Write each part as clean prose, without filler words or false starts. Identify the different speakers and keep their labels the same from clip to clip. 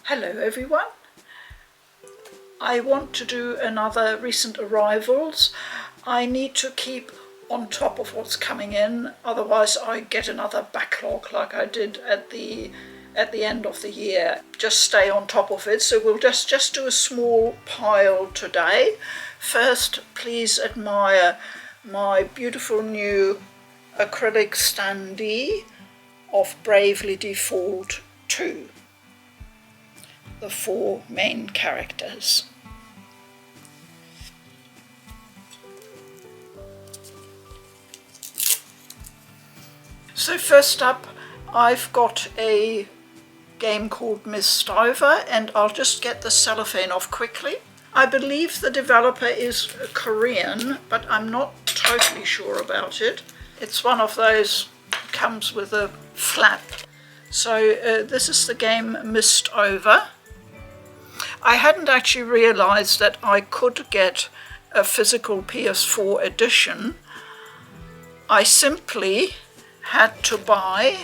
Speaker 1: Hello everyone. I want to do another recent arrivals. I need to keep on top of what's coming in, otherwise I get another backlog like I did at the end of the year. Just stay on top of it, so we'll just do a small pile today. First, please admire my beautiful new acrylic standee of Bravely Default 2. The 4 main characters. So first up, I've got a game called Mistover, and I'll just get the cellophane off quickly. I believe the developer is Korean, but I'm not totally sure about it. It's one of those, comes with a flap. So this is the game Mistover. I hadn't actually realized that I could get a physical PS4 edition. I simply had to buy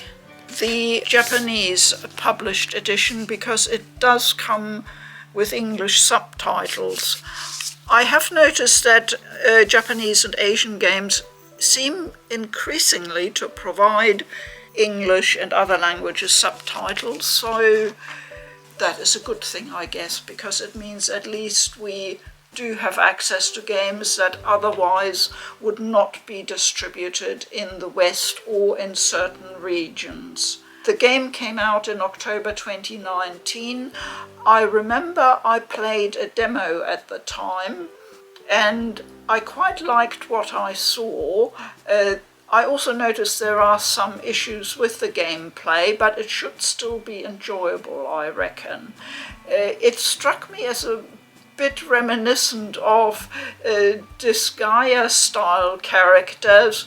Speaker 1: the Japanese published edition because it does come with English subtitles. I have noticed that Japanese and Asian games seem increasingly to provide English and other languages subtitles, so that is a good thing, I guess, because it means at least we do have access to games that otherwise would not be distributed in the West or in certain regions. The game came out in October 2019. I remember I played a demo at the time and I quite liked what I saw. I also noticed there are some issues with the gameplay, but it should still be enjoyable, I reckon. It struck me as a bit reminiscent of Disgaea style characters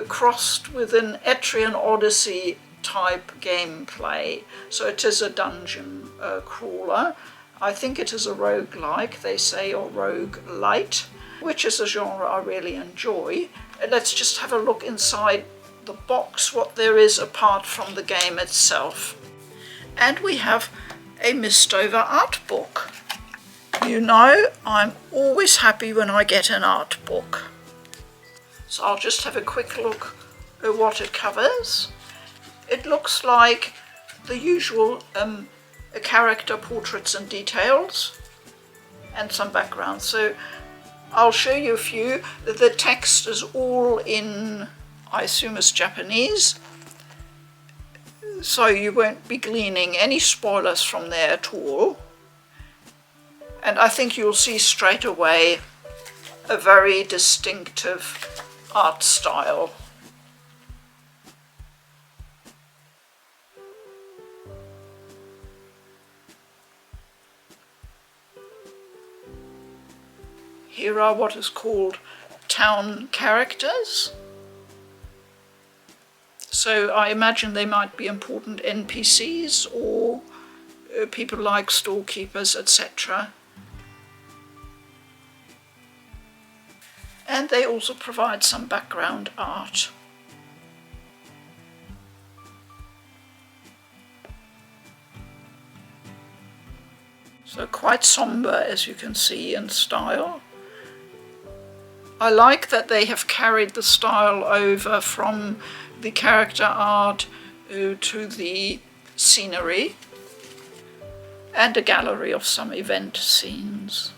Speaker 1: crossed with an Etrian Odyssey type gameplay. So it is a dungeon crawler. I think it is a roguelike, they say, or roguelite, which is a genre I really enjoy. Let's just have a look inside the box, what there is apart from the game itself. And we have a Mistover art book. You know, I'm always happy when I get an art book. So I'll just have a quick look at what it covers. It looks like the usual character portraits and details and some background. So I'll show you a few. The text is all in, I assume it's Japanese, so you won't be gleaning any spoilers from there at all. And I think you'll see straight away a very distinctive art style. Here are what is called town characters. So I imagine they might be important NPCs or people like storekeepers, etc. And they also provide some background art. So quite somber, as you can see, in style. I like that they have carried the style over from the character art to the scenery, and a gallery of some event scenes.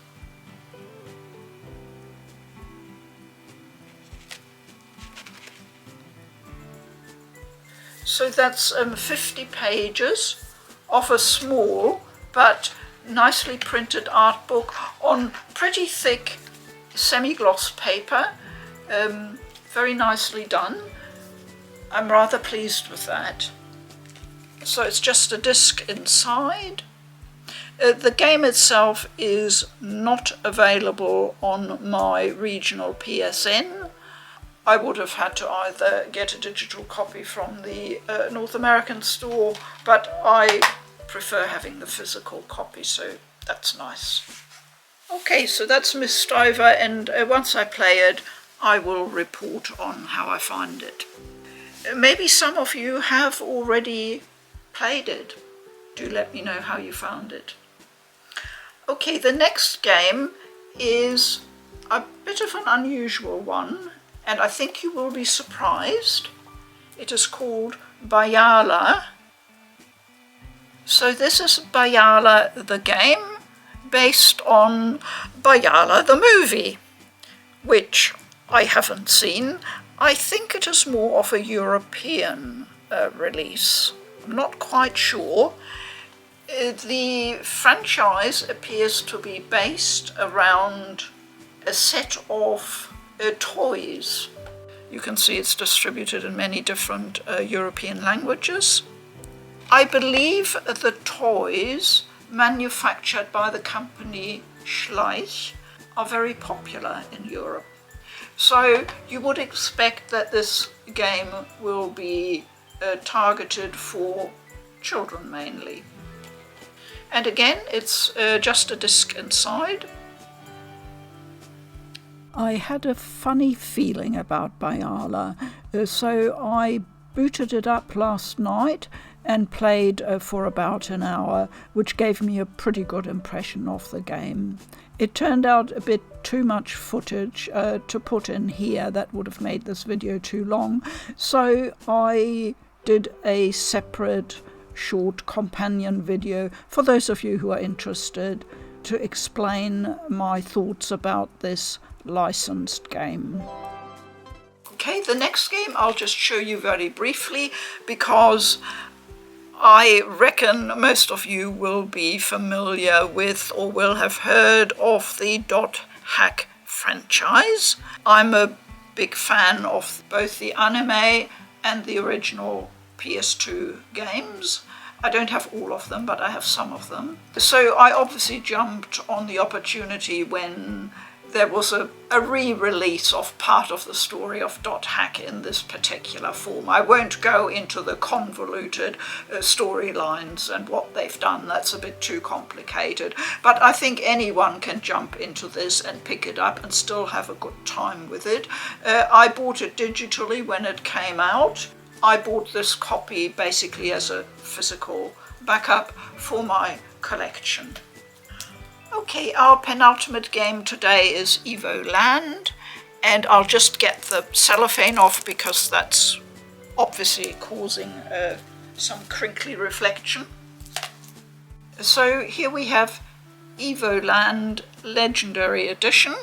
Speaker 1: So that's 50 pages of a small but nicely printed art book on pretty thick semi-gloss paper, very nicely done. I'm rather pleased with that. So it's just a disc inside. The game itself is not available on my regional PSN. I would have had to either get a digital copy from the North American store, but I prefer having the physical copy, so that's nice. Okay, so that's Mistover, and once I play it, I will report on how I find it. Maybe some of you have already played it. Do let me know how you found it. Okay, the next game is a bit of an unusual one, and I think you will be surprised. It is called Bayala. So this is Bayala the Game, based on Bayala the movie, which I haven't seen. I think it is more of a European release. I'm not quite sure. The franchise appears to be based around a set of toys. You can see it's distributed in many different European languages. I believe the toys manufactured by the company Schleich are very popular in Europe. So you would expect that this game will be targeted for children mainly. And again, it's just a disc inside. I had a funny feeling about Bayala, so I booted it up last night and played for about an hour, which gave me a pretty good impression of the game. It turned out a bit too much footage to put in here. That would have made this video too long, so I did a separate short companion video for those of you who are interested to explain my thoughts about this licensed game. Okay, the next game I'll just show you very briefly, because I reckon most of you will be familiar with or will have heard of the Dot Hack franchise. I'm a big fan of both the anime and the original PS2 games. I don't have all of them, but I have some of them. So I obviously jumped on the opportunity when there was a re-release of part of the story of Dot Hack in this particular form. I won't go into the convoluted storylines and what they've done. That's a bit too complicated. But I think anyone can jump into this and pick it up and still have a good time with it. I bought it digitally when it came out. I bought this copy basically as a physical backup for my collection. Okay, our penultimate game today is Evoland, and I'll just get the cellophane off because that's obviously causing some crinkly reflection. So here we have Evoland Legendary Edition.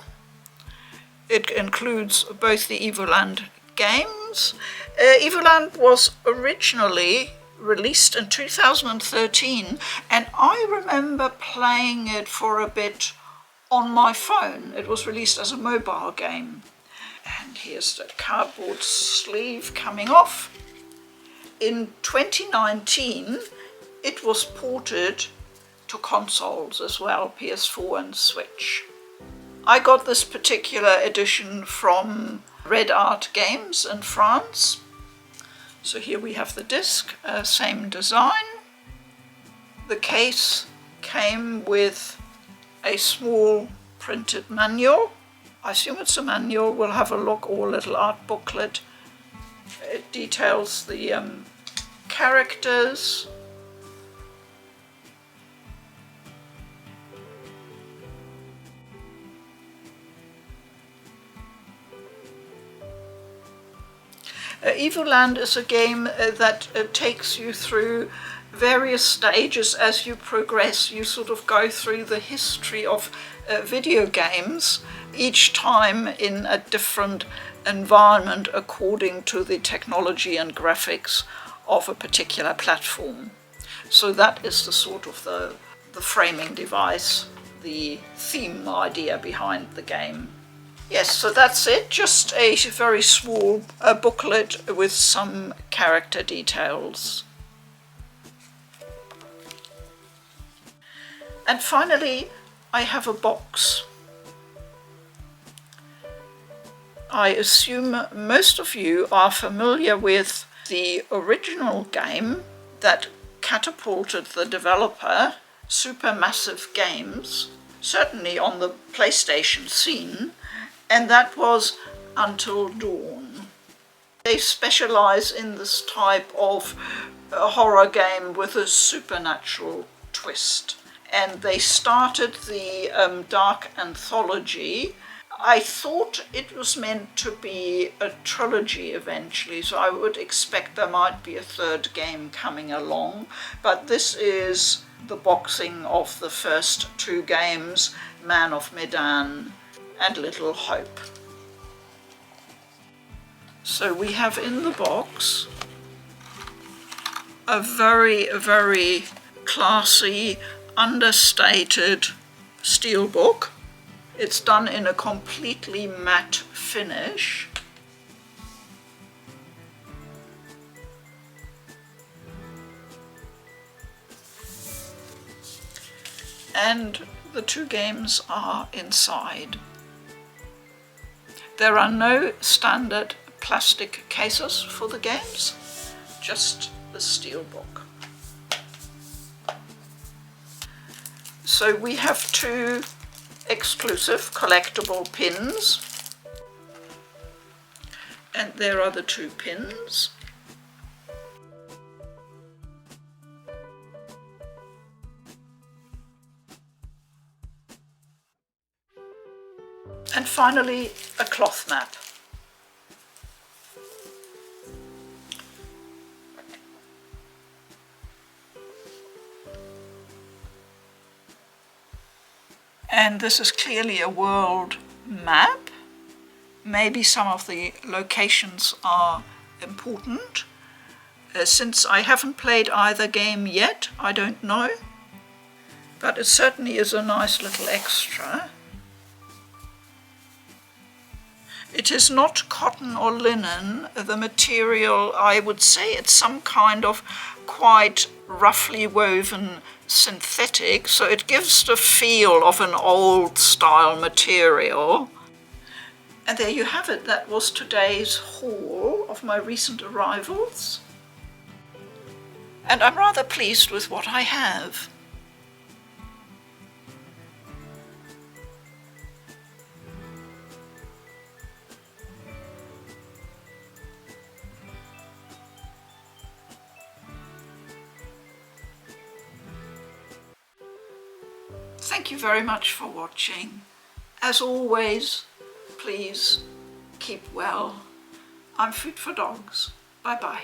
Speaker 1: It includes both the Evoland games. Evoland was originally released in 2013, and I remember playing it for a bit on my phone. It was released as a mobile game. And here's the cardboard sleeve coming off. In 2019 it was ported to consoles as well, PS4 and Switch. I got this particular edition from Red Art Games in France. So here we have the disc, same design. The case came with a small printed manual. I assume it's a manual. We'll have a look, or a little art booklet. It details the characters. Evoland is a game that takes you through various stages as you progress. You sort of go through the history of video games, each time in a different environment according to the technology and graphics of a particular platform. So that is the sort of the framing device, the theme idea behind the game. Yes, so that's it, just a very small booklet with some character details. And finally, I have a box. I assume most of you are familiar with the original game that catapulted the developer, Supermassive Games, certainly on the PlayStation scene, and that was Until Dawn. They specialize in this type of a horror game with a supernatural twist. And they started the Dark Anthology. I thought it was meant to be a trilogy eventually, so I would expect there might be a third game coming along, but this is the boxing of the first two games, Man of Medan and Little Hope. So we have in the box a very, very classy, understated steelbook. It's done in a completely matte finish. And the two games are inside. There are no standard plastic cases for the games, just the steelbook. So we have two exclusive collectible pins, and there are the two pins. And finally, a cloth map. And this is clearly a world map. Maybe some of the locations are important. Since I haven't played either game yet, I don't know. But it certainly is a nice little extra. It is not cotton or linen. The material, I would say it's some kind of quite roughly woven synthetic, so it gives the feel of an old style material. And there you have it. That was today's haul of my recent arrivals. And I'm rather pleased with what I have. Thank you very much for watching. As always, please keep well. I'm Food for Dogs. Bye bye.